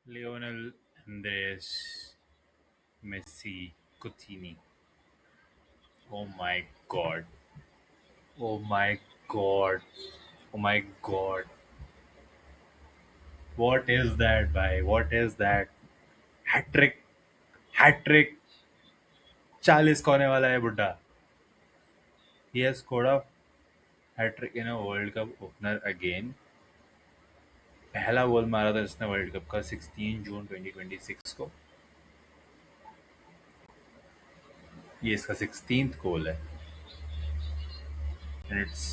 Lionel Andres Messi Coutinho. Oh my god. Oh my god. Oh my god. What is that, bhai? What is that? Hat trick. Hat trick. 40 का होने वाला है बुड्ढा. He has scored a hat trick in a World Cup opener again. पहला गोल मारा था इसने world cup का 16 जून 2026 को. ये इसका 16th गोल है. And it's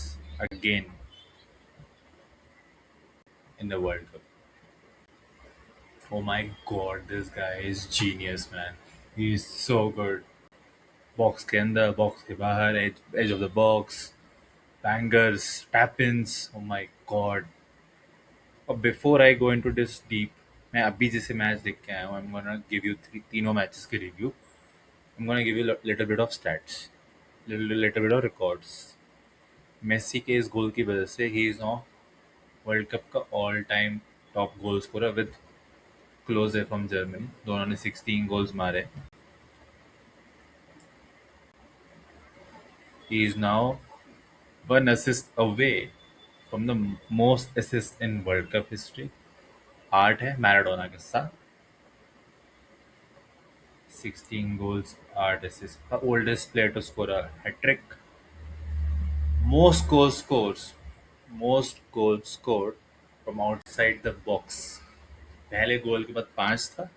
again in the World Cup. Oh my god, this guy is genius, man. He's so good. Box के अंदर, बॉक्स के बाहर, edge of the box, bangers, tap ins. Oh my god. और before I go into this deep, मैं अभी जैसे match देख के आया हूँ, I am gonna give you तीनों मैचेस के review. I am gonna give you little bit of stats, little bit of records. Messi के इस गोल की वजह से ही इज नाउ वर्ल्ड कप का all time top goal scorer with close from Germany. दोनों ने 16 गोल्स मारे. ही is now one assist away from the most assists in World Cup history. 8 है मैराडोना के साथ. 16 goals, 8 assists. The oldest player to score a hat trick. Most goals scores. Most goals scored from outside the box. पहले गोल के बाद 5 था.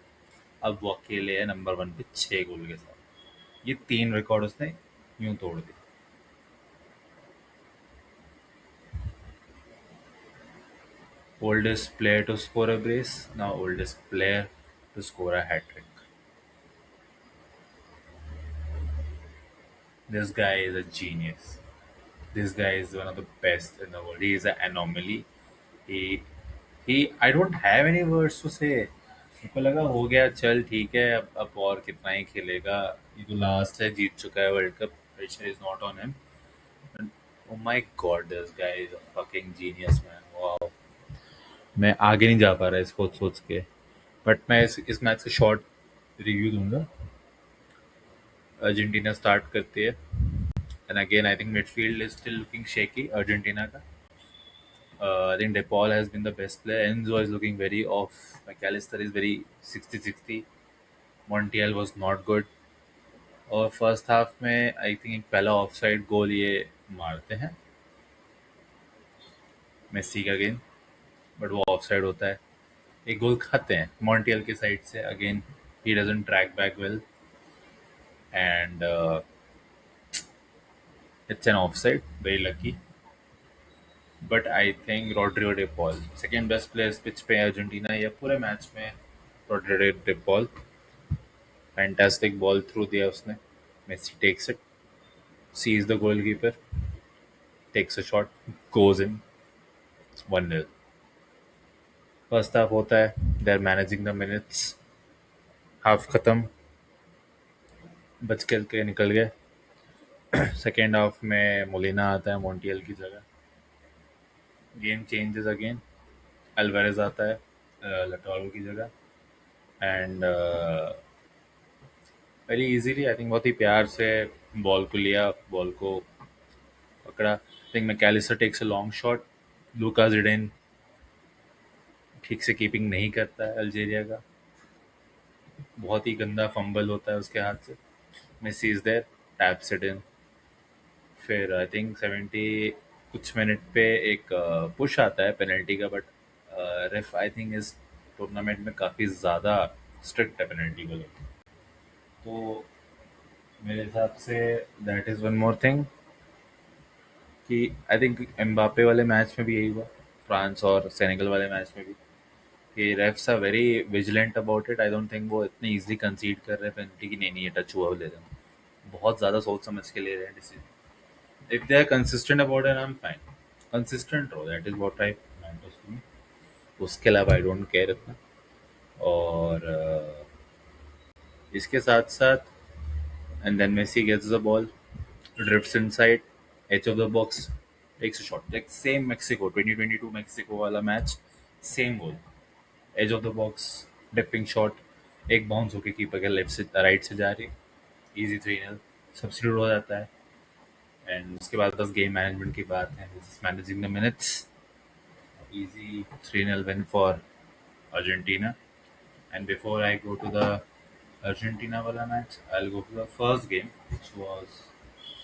अब वो अकेले है नंबर 1 पे 6 गोल के साथ. ये 3 रिकॉर्ड उसने यूं तोड़ दिए. Oldest player to score a brace. Now oldest player to score a hat trick. This guy is a genius. This guy is one of the best in the world. He is an anomaly. He I don't have any words to say. मेरे को लगा हो गया, चल ठीक है, अब और कितना ही खेलेगा. ये तो लास्ट है, जीत चुका है world cup. Pressure is not on him. Oh my God, this guy is a fucking genius man. Wow. मैं आगे नहीं जा पा रहा इसको सोच के. बट मैं इस मैच का शॉर्ट रिव्यू दूंगा. अर्जेंटीना स्टार्ट करती है. And again I think midfield is still looking shaky Argentina का. I think De Paul has been the best player. Enzo is looking very off. McAllister is very 60-60. Montiel was not good. और first half में I think एक पहला of side गोल ये मारते हैं Messi का game. But वो ऑफ साइड होता है. एक गोल खाते हैं मॉन्टियल के साइड से. Again he doesn't track back well and it's an offside. Very lucky. But I think Rodrigo De Paul second best player pitch पे अर्जेंटीना या पूरे मैच में. Rodrigo De Paul fantastic ball through दिया उसने. Messi takes it, sees the goalkeeper, takes a shot, goes in. 1-0. First half होता है, they are managing the minutes. Half खत्म, बच के निकल गए. सेकेंड हाफ में मोलिना आता है मोन्टियल की जगह. Game changes again. अल्वारेज आता है लटोरो की जगह. And very easily, I think बहुत ही प्यार से बॉल को लिया, बॉल को पकड़ा. I think McAllister takes a long shot. Lucas हिडेन ठीक से कीपिंग नहीं करता है अल्जेरिया का. बहुत ही गंदा फंबल होता है उसके हाथ से. Messi is there, taps it in. फिर आई थिंक 70 कुछ मिनट पे एक पुश आता है पेनल्टी का. बट रेफ आई थिंक इस टूर्नामेंट में काफ़ी ज़्यादा स्ट्रिक्ट है पेनल्टी को लेकर. तो मेरे हिसाब say that is one more thing कि आई थिंक एम्बापे वाले मैच में भी यही हुआ, फ्रांस और सेनेगल वाले मैच में भी, कि refs are very vigilant about it. I don't think वो इतनी इजीली कंसीड कर रहे हैं पेनल्टी की. नहीं, ये टच हुआ, वो ले रहे हैं. बहुत ज़्यादा सोच समझ के ले रहे हैं decision. If they are consistent about it, I am fine. Consistent रहो, that is what I matters to me. उसके अलावा आई डोंट केयर इतना. और इसके साथ साथ and then Messi gets the ball, drifts inside, edge of the box, takes a shot. Like same Mexico 2022 Mexico वाला match, same goal, edge of the box, dipping shot, एक bounce होके keeper के left से right से जा रही, easy 3-0 substitute हो जाता है। एंड उसके बाद बस गेम मैनेजमेंट की बात है, managing the minutes, easy 3-0 win for Argentina. And before I go to the Argentina wala match, I'll go to the first game, which was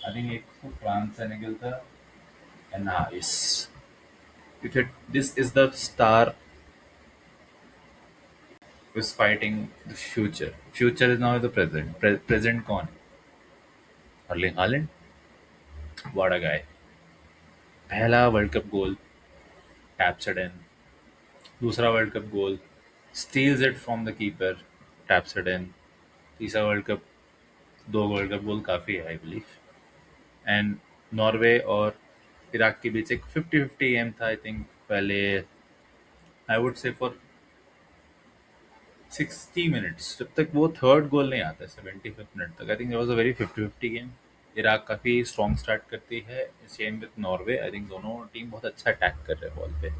I think एक तो फ्रांस सेनेगल था, and yes, if it this is the star who is fighting the future. Future is now the present. Present कौन है? Erling Haaland, what a guy. पहला world cup goal, taps it in. दूसरा world cup goal, steals it from the keeper, taps it in. तीसरा world cup, दो world cup गोल काफ़ी है I believe. And Norway और Iraq के बीच एक 50-50 game था आई थिंक पहले, I would say for 60 minutes, जब तक वो थर्ड गोल नहीं आता 75 मिनट तक। I think was a very 50-50 game. Iraq काफ़ी स्ट्रॉन्ग स्टार्ट करती है, same with Norway. I think दोनों टीम बहुत अच्छा अटैक कर रहे हैं बॉल पे,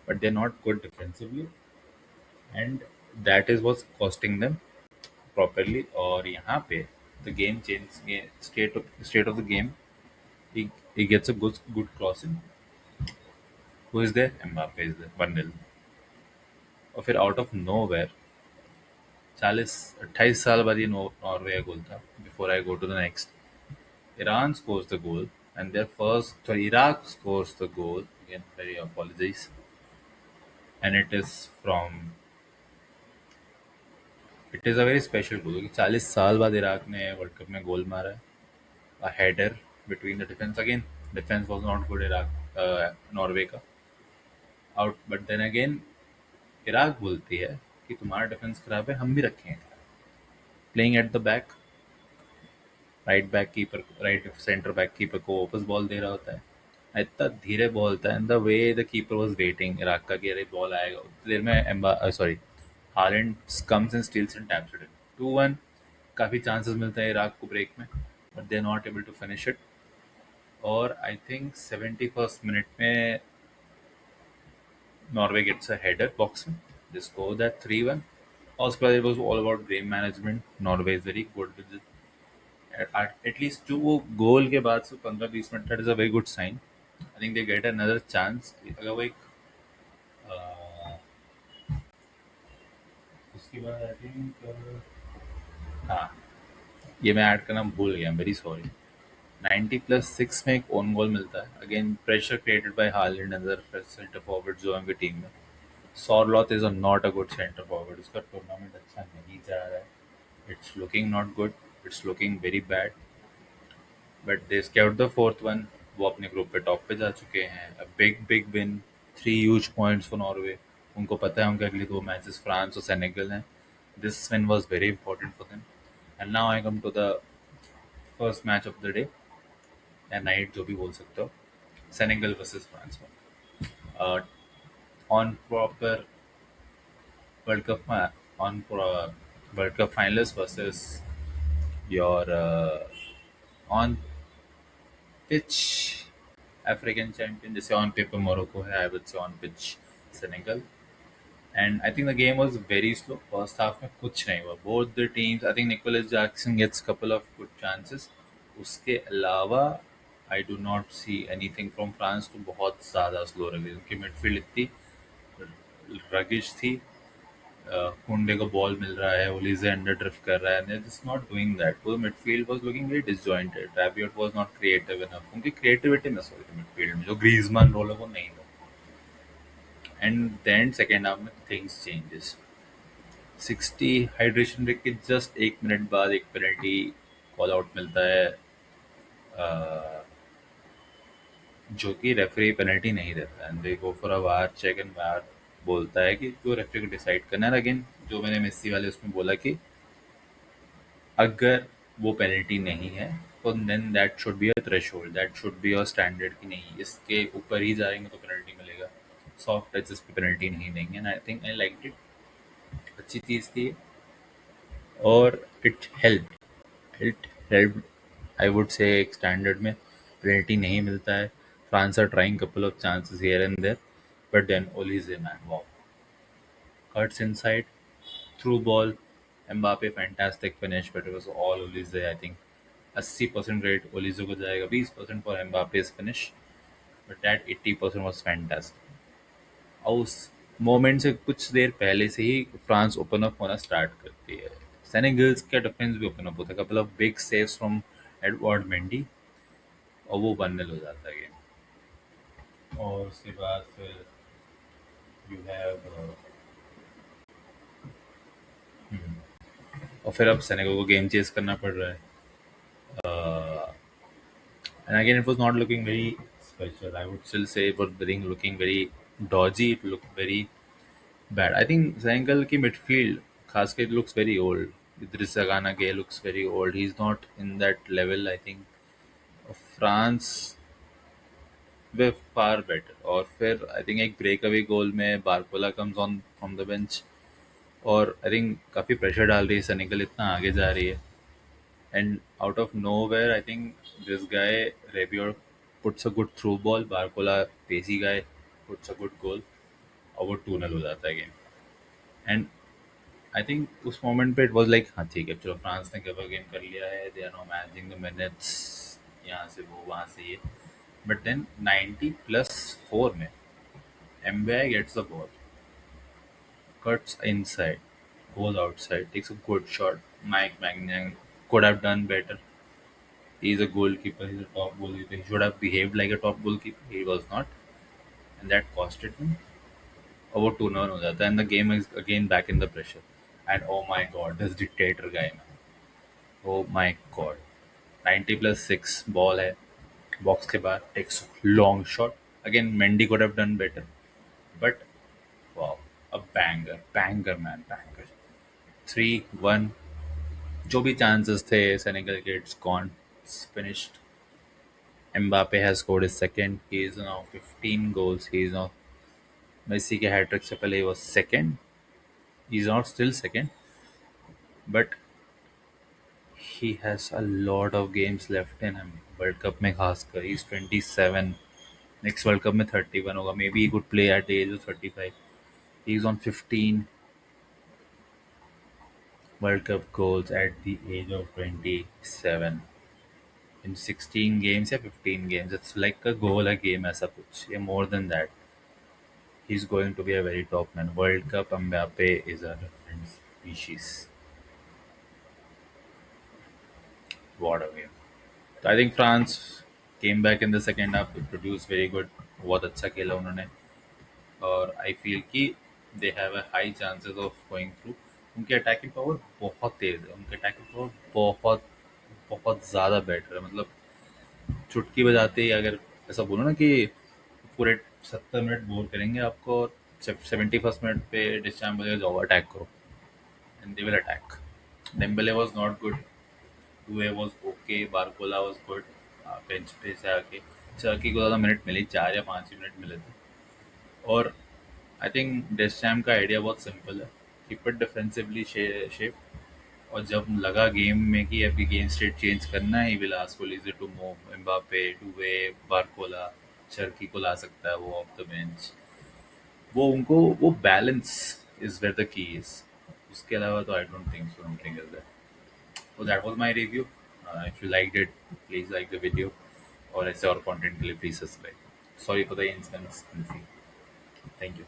but they are not good defensively, and that is was costing them properly. और यहाँ पे the game change, state of the game, he gets a good crossing. Who is there? Mbappe is there. 1-0। और फिर out of know where 40-28 साल बाद ये Norway का goal था। Before I go to the next, Iran scores the goal, and their first, sorry, Iraq scores the goal again, very apologies, and it is a very special goal क्योंकि 40 साल बाद Iraq ने world cup में गोल मारा है। A header between the defense, again defense was not good Iraq Norway का, out, but then again Iraq बोलती है कि तुम्हारा डिफेंस खराब है, हम भी रखेंगे। Playing at the back, right back keeper, right centre back keeper को वापस बॉल दे रहा होता है। इतना धीरे बॉल था, and the way the keeper was waiting Iraq का कि अरे बॉल आएगा उतनी देर में, sorry, Haaland comes and steals and taps it in 2-1। काफ़ी चांसेस मिलते हैं इराक को ब्रेक में, but they are not able to finish it. और आई थिंक 71st मिनट में Norway gets a header box में, they score that 3-1। और उसके बाद it was all about game management. Norway is very good with it. At least जो वो गोल के बाद से 15-20 minute, that is a very good sign. I think they get another chance। अगर वो एक उसके बाद आई थिंक, हाँ, ये मैं ऐड करना भूल गया, वेरी सॉरी। 90+6 में एक ओन गोल मिलता है, again pressure created by Haaland other centre forward जो है उनकी टीम में। Sorloth is not a good centre forward, उसका टूर्नामेंट अच्छा नहीं जा रहा है। It's looking not good, it's looking very bad, but they escaped the fourth one. वो अपने ग्रुप पे टॉप पे जा चुके हैं। A big big win, 3 huge points for Norway. उनको पता है उनके अगले 2 मैचेस फ्रांस और सेनेगल हैं। This win was very important for them. And now I come to the first match of the day, या नाइट जो भी बोल सकते हो, सेनेगल वर्सेस फ्रांस में। On proper world cup on World Cup finalists versus your on pitch African champion, जैसे on paper Morocco है, I would say on pitch Senegal। And I think the game was very slow. First half में कुछ नहीं हुआ। Both the teams, I think Nicholas Jackson gets couple of good chances। उसके अलावा I do not see anything from France। तो बहुत ज़्यादा slow रही उनकी मिडफील्ड, इतनी रगिश थी। कुंडे को बॉल मिल रहा है, ओलीजे अंडर ड्रिफ्ट कर रहा है, and just not doing that. वो midfield was looking very disjointed. Rabiot was not creative enough, उनकी क्रिएटिविटी मिस हो रही थी मिडफील्ड में, जो ग्रीजमान रोल है वो नहीं था। एंड देन सेकेंड हाफ में थिंग्स चेंजेस। 60 हाइड्रेशन ब्रेक के जस्ट 1 मिनट बाद एक पेनल्टी कॉल आउट मिलता है, जो कि रेफरी पेनल्टी नहीं देता है। And they go for a VAR check, एंड वार बोलता है कि जो रेफरी को डिसाइड करना है। अगेन जो मैंने मेसी वाले उसमें बोला कि अगर वो पेनल्टी नहीं है तो then that should be a threshold, that should be a standard कि नहीं इसके ऊपर ही जाएंगे तो पेनल्टी मिलेगा। सॉफ्ट टचेस पे पेनल्टी नहीं देंगे। And I think I like it, अच्छी चीज़ थी। और it help I would say, एक स्टैंडर्ड में पेनल्टी नहीं मिलता है। France are trying couple of chances here and there, but then Olise is a man, wow, cuts inside, through ball. Mbappe fantastic finish, but it was all Olise. I think 80% rate Olise को जाएगा, 20% for Mbappe's finish, but that 80% was fantastic. और उस moment से कुछ देर पहले से ही France open up होना start करती है. सेनेगल्स का डिफेंस भी ओपन अप होता है, couple of big saves from Edward Mendy, और वो 1-0 हो जाता है गेम. और उसके बाद फिर यू हैव और फिर अब सेनेगल को गेम चेस करना पड़ रहा है. And again, it was not looking very special. I would still say it was looking very dodgy. It looked very bad. I think Senegal की midfield, खासकर it looks very old. Idrissa Gana Gueye looks very old. He's not in that level. I think France were far better. और फिर I think एक breakaway goal में Barcola comes on from the bench, और I think काफ़ी pressure डाल रही है Senegal, इतना आगे जा रही है. And out of nowhere, I think this guy Rebiot puts a good through ball. Barcola, pacey guy, puts a good goal. और वो 2-0 हो जाता है गेम. एंड आई थिंक उस मोमेंट पे इट वाज लाइक हाँ ठीक है, चलो फ्रांस ने कवर गेम कर लिया है, they are no managing the minutes, यहाँ से वो वहाँ से ये. बट देन 90+4 में Mbappe gets the ball, cuts inside, goes outside, takes a good shot. Mike Magnan could have done better. He's a goalkeeper. He's a top goalkeeper. He should have behaved like a top goalkeeper. He was not, and that costed him. Over 2-0 हो जाता है, and the game is again back in the pressure. And oh my God, this dictator guy, man. Oh my God, 90+6 ball है, box के बाद takes long shot. Again, Mendy could have done better, but wow, a banger, banger man, banger. 3-1. जो भी chances थे Senegal के, it's gone. It's finished. Mbappe has scored his second. He is now 15 goals. He is now Messi के hat trick से पहले he was second. He is not still second, but he has a lot of games left in him. World Cup में खासकर he is 27. Next World Cup में 31 होगा. Maybe he could play at the age of 35. He is on 15 World Cup goals at the age of 27. In 16 games या 15 games. It's like a goal a game ऐसा कुछ, या more than that. He's going to be a very top man. World Cup Mbappe is a different species. What a game. So I think France came back in the second half. They produced very good. बहुत अच्छा खेला उन्होंने, और I feel कि they have a high chances of going through. उनकी attacking power बहुत तेज है. उनकी अटैकिंग पावर बहुत बहुत ज़्यादा बेटर है. मतलब चुटकी बजाते ही, अगर ऐसा बोलो ना कि पूरे 70 मिनट बोर करेंगे आपको, और 71st मिनट पे डिस्चार्ज बजेगा, जाओ अटैक करो, and they will attack. Dembele was not good. Due was okay. Barcola was good. Bench पे से आके चर्की को ज़्यादा मिनट मिले, 4 या 5 ही मिनट मिले थे. और आई थिंक डेस्टैम का आइडिया बहुत सिंपल है, कीप इट डिफेंसिवली शेप, और जब लगा गेम में कि अभी गेम स्टेट चेंज करना है, he will ask Olise to move, Mbappe, Doue, Barcola, Cherki को ला सकता है वो ऑफ द बेंच. वो उनको वो balance is where the key is. उसके अलावा तो I don't think so something is that. So that was my review. If you liked it, please like the video. और ऐसे और कंटेंट के लिए please subscribe. Sorry for the inconsistency. Thank you.